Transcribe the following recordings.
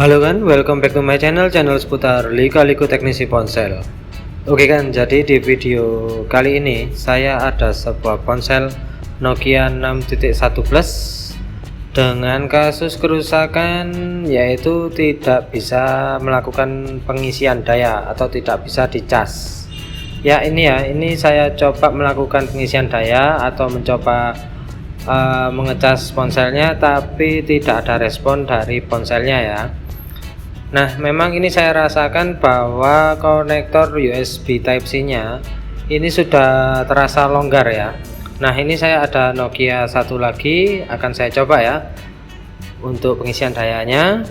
Halo kan, welcome back to my channel seputar lika-liku teknisi ponsel. Oke kan, jadi di video kali ini saya ada sebuah ponsel Nokia 6.1 Plus dengan kasus kerusakan, yaitu tidak bisa melakukan pengisian daya atau tidak bisa dicas. Ya ini saya coba melakukan pengisian daya atau mencoba mengecas ponselnya, tapi tidak ada respon dari ponselnya ya. Nah, memang ini saya rasakan bahwa konektor USB Type-C nya ini sudah terasa longgar ya. Nah, ini saya ada Nokia satu lagi, akan saya coba ya untuk pengisian dayanya.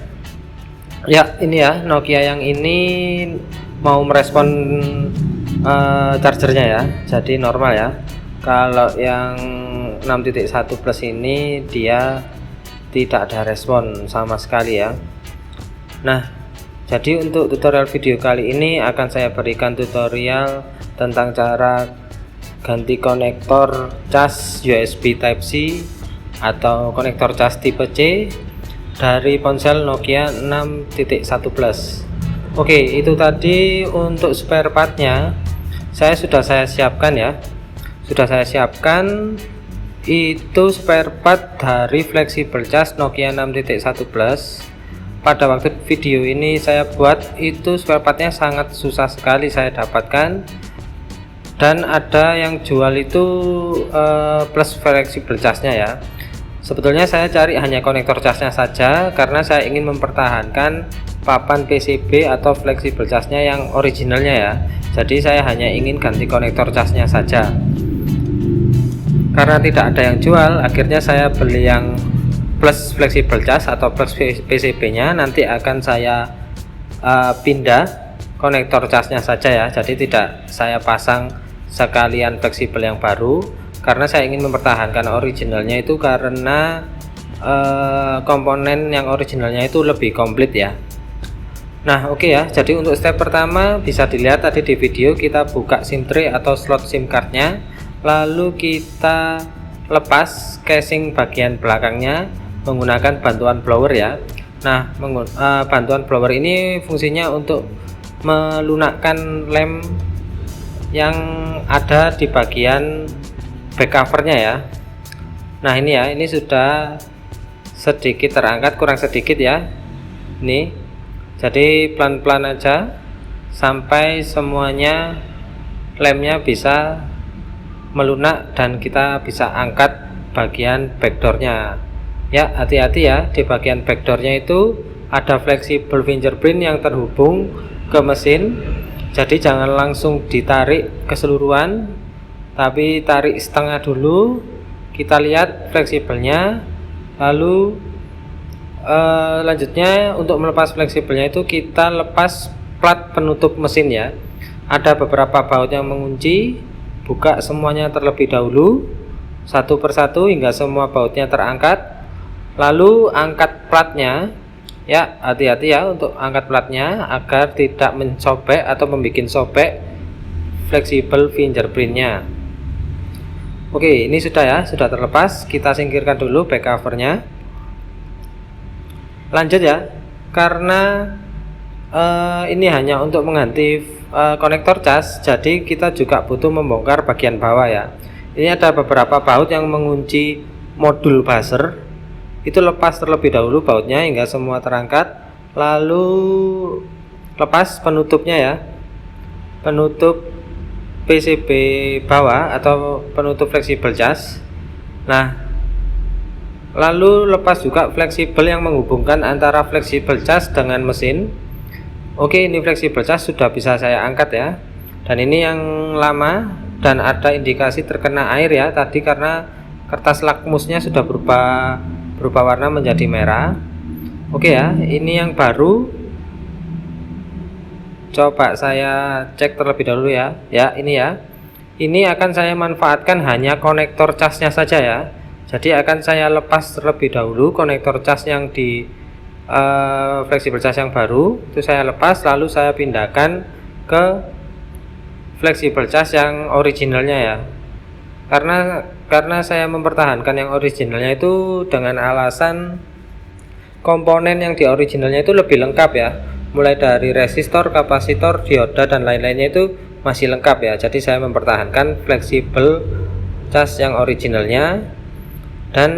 Ya, ini ya Nokia yang ini mau merespon chargernya ya, jadi normal ya. Kalau yang 6.1 Plus ini dia tidak ada respon sama sekali ya. Nah, jadi untuk tutorial video kali ini akan saya berikan tutorial tentang cara ganti konektor cas USB Type-C atau konektor cas tipe C dari ponsel Nokia 6.1 Plus. Oke, itu tadi untuk spare partnya sudah saya siapkan ya. Sudah saya siapkan itu spare part dari fleksibel cas Nokia 6.1 Plus. Pada waktu video ini saya buat itu spare partnya sangat susah sekali saya dapatkan, dan ada yang jual itu plus fleksibel casnya ya. Sebetulnya saya cari hanya konektor casnya saja karena saya ingin mempertahankan papan PCB atau fleksibel casnya yang originalnya ya. Jadi saya hanya ingin ganti konektor casnya saja. Karena tidak ada yang jual, akhirnya saya beli yang plus fleksibel cas atau plus PCB nya. Nanti akan saya pindah konektor casnya saja ya, jadi tidak saya pasang sekalian fleksibel yang baru karena saya ingin mempertahankan originalnya itu, karena komponen yang originalnya itu lebih komplit ya. Nah oke ya, jadi untuk step pertama bisa dilihat tadi di video, kita buka SIM tray atau slot SIM cardnya, lalu kita lepas casing bagian belakangnya menggunakan bantuan blower ya. Nah, bantuan blower ini fungsinya untuk melunakkan lem yang ada di bagian back covernya ya. Nah ini ya, ini sudah sedikit terangkat, kurang sedikit ya. Ini jadi pelan-pelan aja sampai semuanya lemnya bisa melunak dan kita bisa angkat bagian backdoornya ya. Hati-hati ya, di bagian backdoornya itu ada fleksibel fingerprint yang terhubung ke mesin, jadi jangan langsung ditarik keseluruhan, tapi tarik setengah dulu. Kita lihat fleksibelnya, lalu lanjutnya untuk melepas fleksibelnya itu kita lepas plat penutup mesin ya. Ada beberapa baut yang mengunci, buka semuanya terlebih dahulu satu persatu hingga semua bautnya terangkat, lalu angkat platnya ya. Hati-hati ya untuk angkat platnya agar tidak mensobek atau membuat sobek fleksibel fingerprintnya. Oke, ini sudah ya, sudah terlepas. Kita singkirkan dulu back covernya. Lanjut ya, karena ini hanya untuk mengganti konektor cas, jadi kita juga butuh membongkar bagian bawah ya. Ini ada beberapa baut yang mengunci modul buzzer, itu lepas terlebih dahulu bautnya hingga semua terangkat, lalu lepas penutupnya ya, penutup PCB bawah atau penutup fleksibel cas. Nah, lalu lepas juga fleksibel yang menghubungkan antara fleksibel cas dengan mesin. Oke, ini fleksibel cas sudah bisa saya angkat ya, dan ini yang lama dan ada indikasi terkena air ya tadi, karena kertas lakmusnya sudah berubah warna menjadi merah. Oke ya, ini yang baru, coba saya cek terlebih dahulu ya. Ya ini ya, ini akan saya manfaatkan hanya konektor casnya saja ya. Jadi akan saya lepas terlebih dahulu konektor cas yang di fleksibel cas yang baru itu saya lepas, lalu saya pindahkan ke fleksibel cas yang originalnya ya. Karena saya mempertahankan yang originalnya itu dengan alasan komponen yang di originalnya itu lebih lengkap ya, mulai dari resistor, kapasitor, dioda dan lain-lainnya itu masih lengkap ya. Jadi saya mempertahankan fleksibel cas yang originalnya dan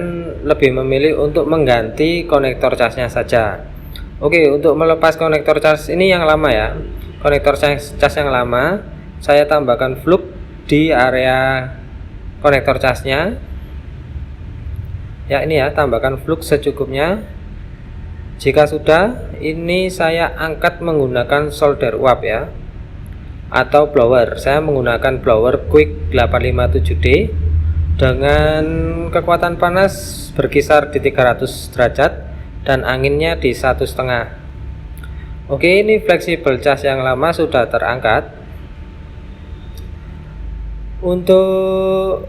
lebih memilih untuk mengganti konektor casnya saja. Oke, untuk melepas konektor cas ini yang lama ya, konektor cas yang lama saya tambahkan flux di area konektor casnya ya. Ini ya, tambahkan flux secukupnya. Jika sudah, ini saya angkat menggunakan solder uap ya, atau blower. Saya menggunakan blower Quick 857D dengan kekuatan panas berkisar di 300 derajat dan anginnya di 1,5. Oke, ini fleksibel cas yang lama sudah terangkat. Untuk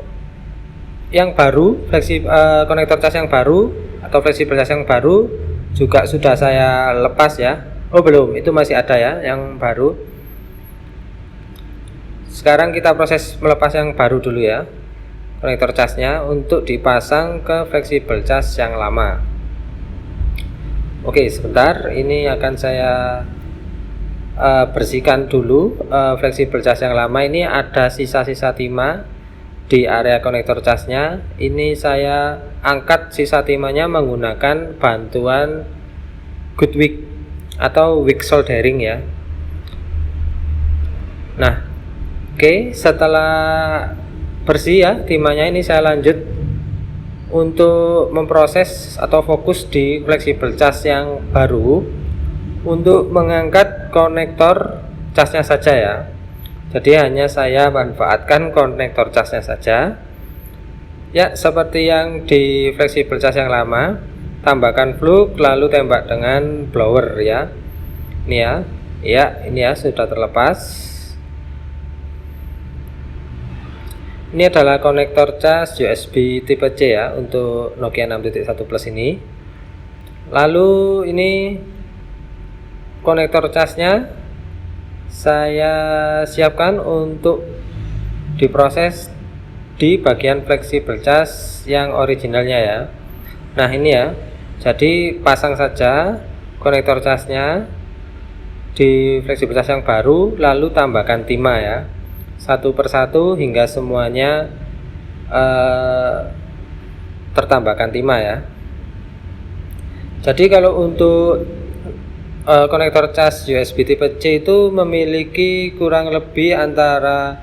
yang baru, konektor cas yang baru atau fleksibel cas yang baru juga sudah saya lepas ya. Oh belum, itu masih ada ya yang baru. Sekarang kita proses melepas yang baru dulu ya, konektor casnya untuk dipasang ke fleksibel cas yang lama. Oke, sebentar, ini akan saya bersihkan dulu fleksibel cas yang lama. Ini ada sisa-sisa timah di area konektor casnya. Ini saya angkat sisa timahnya menggunakan bantuan good wick atau wick soldering ya. Nah, oke, setelah bersih ya timahnya, ini saya lanjut untuk memproses atau fokus di fleksibel cas yang baru untuk mengangkat konektor casnya saja ya. Jadi hanya saya manfaatkan konektor casnya saja ya, seperti yang di fleksibel cas yang lama. Tambahkan flux lalu tembak dengan blower ya. Ini ya, ya ini ya sudah terlepas. Ini adalah konektor cas USB tipe C ya untuk Nokia 6.1 Plus ini. Lalu ini konektor casnya saya siapkan untuk diproses di bagian fleksibel cas yang originalnya ya. Nah ini ya, jadi pasang saja konektor casnya di fleksibel cas yang baru, lalu tambahkan timah ya, satu persatu hingga semuanya tertambahkan timah ya. Jadi kalau untuk konektor cas USB tipe C itu memiliki kurang lebih antara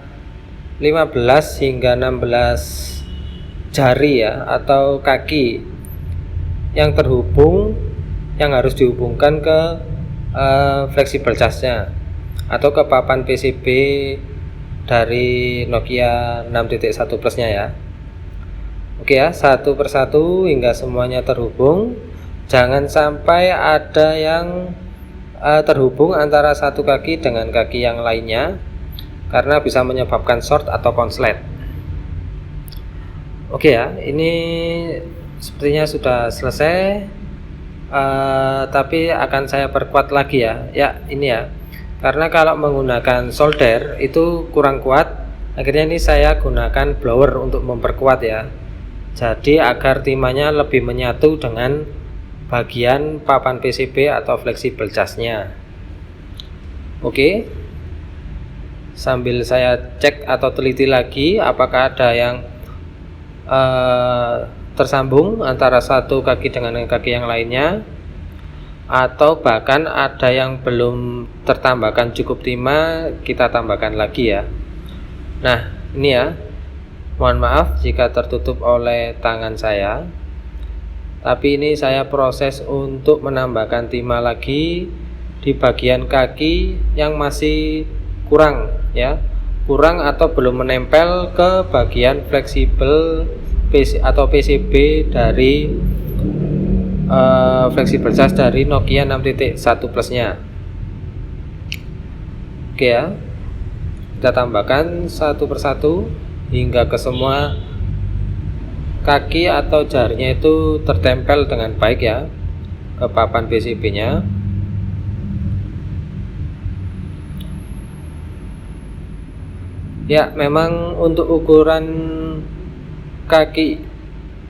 15 hingga 16 jari ya, atau kaki yang terhubung, yang harus dihubungkan ke fleksibel casnya atau ke papan PCB dari Nokia 6.1 Plusnya ya. Oke ya, satu persatu hingga semuanya terhubung. Jangan sampai ada yang terhubung antara satu kaki dengan kaki yang lainnya, karena bisa menyebabkan short atau konslet. Oke ya, ini sepertinya sudah selesai, tapi akan saya perkuat lagi ya. Ya ini ya, karena kalau menggunakan solder itu kurang kuat, akhirnya ini saya gunakan blower untuk memperkuat ya. Jadi agar timahnya lebih menyatu dengan bagian papan PCB atau fleksibel casnya. Oke, sambil saya cek atau teliti lagi apakah ada yang tersambung antara satu kaki dengan kaki yang lainnya, atau bahkan ada yang belum tertambahkan cukup timah, kita tambahkan lagi ya. Nah ini ya, mohon maaf jika tertutup oleh tangan saya, tapi ini saya proses untuk menambahkan timah lagi di bagian kaki yang masih kurang ya, kurang atau belum menempel ke bagian fleksibel atau PCB dari fleksibel cas dari Nokia 6.1 Plusnya. Oke ya, kita tambahkan satu persatu hingga ke semua kaki atau jarinya itu tertempel dengan baik ya ke papan PCB nya. Ya memang untuk ukuran kaki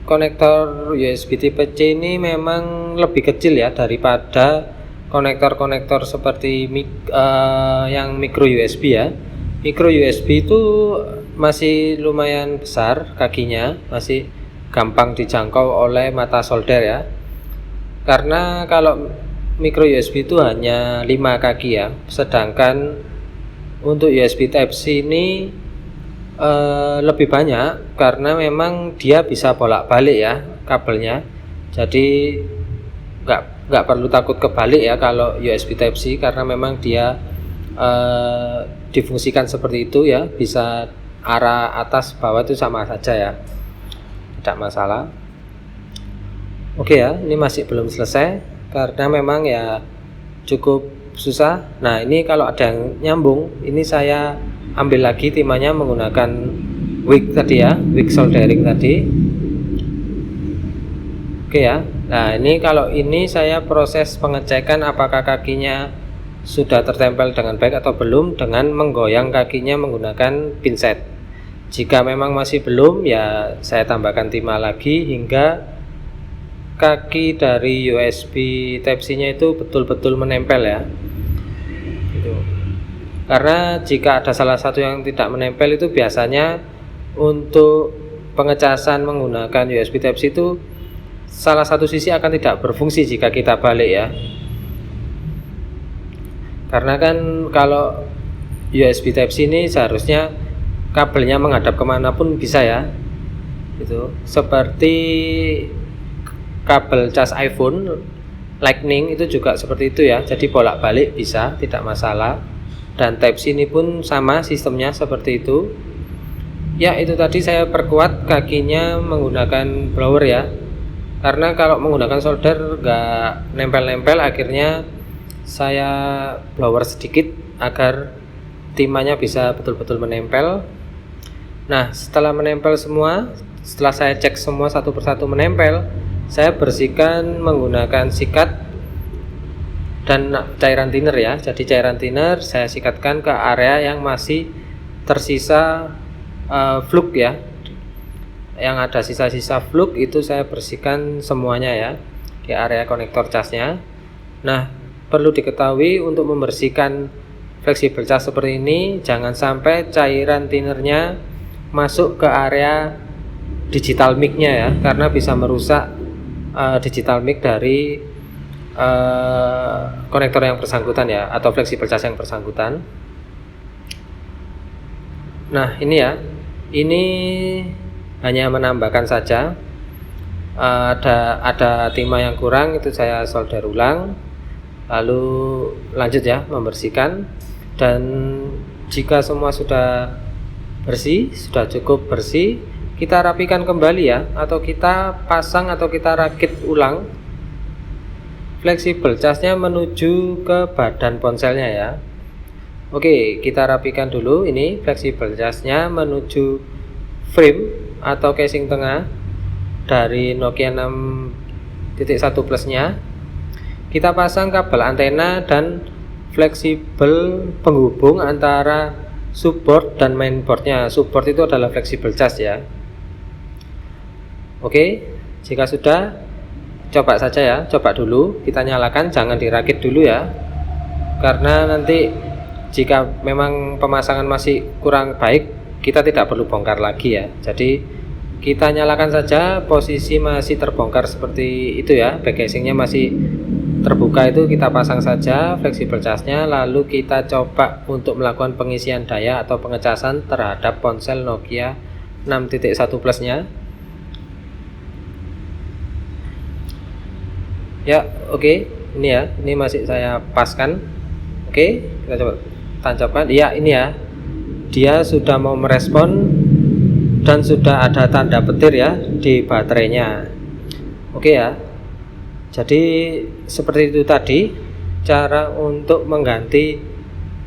konektor USB tipe C ini memang lebih kecil ya daripada konektor-konektor seperti yang micro USB ya. Micro USB itu masih lumayan besar kakinya, masih gampang dijangkau oleh mata solder ya. Karena kalau micro USB itu hanya 5 kaki ya, sedangkan untuk USB Type-C ini lebih banyak karena memang dia bisa bolak-balik ya kabelnya. Jadi nggak perlu takut kebalik ya kalau USB Type-C, karena memang dia difungsikan seperti itu ya, bisa arah atas bawah itu sama saja ya, tidak masalah. Oke ya, ini masih belum selesai karena memang ya cukup susah. Nah ini kalau ada yang nyambung, ini saya ambil lagi timahnya menggunakan wig tadi ya, wig soldering tadi. Oke ya. Nah ini kalau ini saya proses pengecekan apakah kakinya sudah tertempel dengan baik atau belum dengan menggoyang kakinya menggunakan pinset. Jika memang masih belum, ya saya tambahkan timah lagi hingga kaki dari USB Type-C nya itu betul-betul menempel ya. Karena jika ada salah satu yang tidak menempel itu biasanya untuk pengecasan menggunakan USB Type-C itu salah satu sisi akan tidak berfungsi jika kita balik ya. Karena kan kalau USB Type-C ini seharusnya kabelnya menghadap kemanapun bisa ya. Itu seperti kabel cas iPhone Lightning itu juga seperti itu ya. Jadi bolak-balik bisa, tidak masalah. Dan Type-C ini pun sama sistemnya seperti itu ya. Itu tadi saya perkuat kakinya menggunakan blower ya, karena kalau menggunakan solder nggak nempel-nempel, akhirnya saya blower sedikit agar timahnya bisa betul-betul menempel. Nah setelah menempel semua, setelah saya cek semua satu persatu menempel, saya bersihkan menggunakan sikat dan cairan thinner ya. Jadi cairan thinner saya sikatkan ke area yang masih tersisa fluk ya, yang ada sisa-sisa fluk itu saya bersihkan semuanya ya di area konektor casnya. Nah perlu diketahui untuk membersihkan fleksibel cas seperti ini, jangan sampai cairan thinnernya masuk ke area digital mic-nya ya, karena bisa merusak digital mic dari konektor yang bersangkutan ya, atau fleksibel cas yang bersangkutan. Nah ini ya, ini hanya menambahkan saja, ada timah yang kurang itu saya solder ulang, lalu lanjut ya membersihkan. Dan jika semua sudah bersih, sudah cukup bersih, kita rapikan kembali ya, atau kita pasang atau kita rakit ulang fleksibel casnya menuju ke badan ponselnya ya. Oke, kita rapikan dulu ini fleksibel casnya menuju frame atau casing tengah dari Nokia 6.1 Plus-nya. Kita pasang kabel antena dan fleksibel penghubung antara subboard dan mainboardnya. Subboard itu adalah fleksibel cas ya. Oke, jika sudah, coba saja ya, coba dulu, kita nyalakan, jangan dirakit dulu ya, karena nanti jika memang pemasangan masih kurang baik, kita tidak perlu bongkar lagi ya. Jadi kita nyalakan saja, posisi masih terbongkar seperti itu ya, back casingnya masih terbuka, itu kita pasang saja fleksibel casnya, lalu kita coba untuk melakukan pengisian daya atau pengecasan terhadap ponsel Nokia 6.1 Plus-nya. Ya, oke. Ini ya, ini masih saya paskan. Oke, kita coba tancapkan. Ya, ini ya. Dia sudah mau merespon dan sudah ada tanda petir ya di baterainya. Oke ya. Jadi seperti itu tadi cara untuk mengganti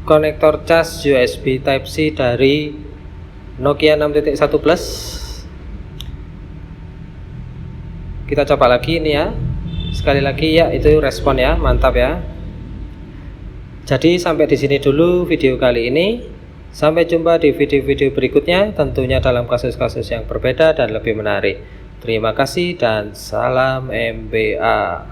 konektor cas USB Type-C dari Nokia 6.1 Plus. Kita coba lagi ini ya. Sekali lagi ya, itu respon ya, mantap ya. Jadi sampai di sini dulu video kali ini. Sampai jumpa di video-video berikutnya, tentunya dalam kasus-kasus yang berbeda dan lebih menarik. Terima kasih dan salam MBA.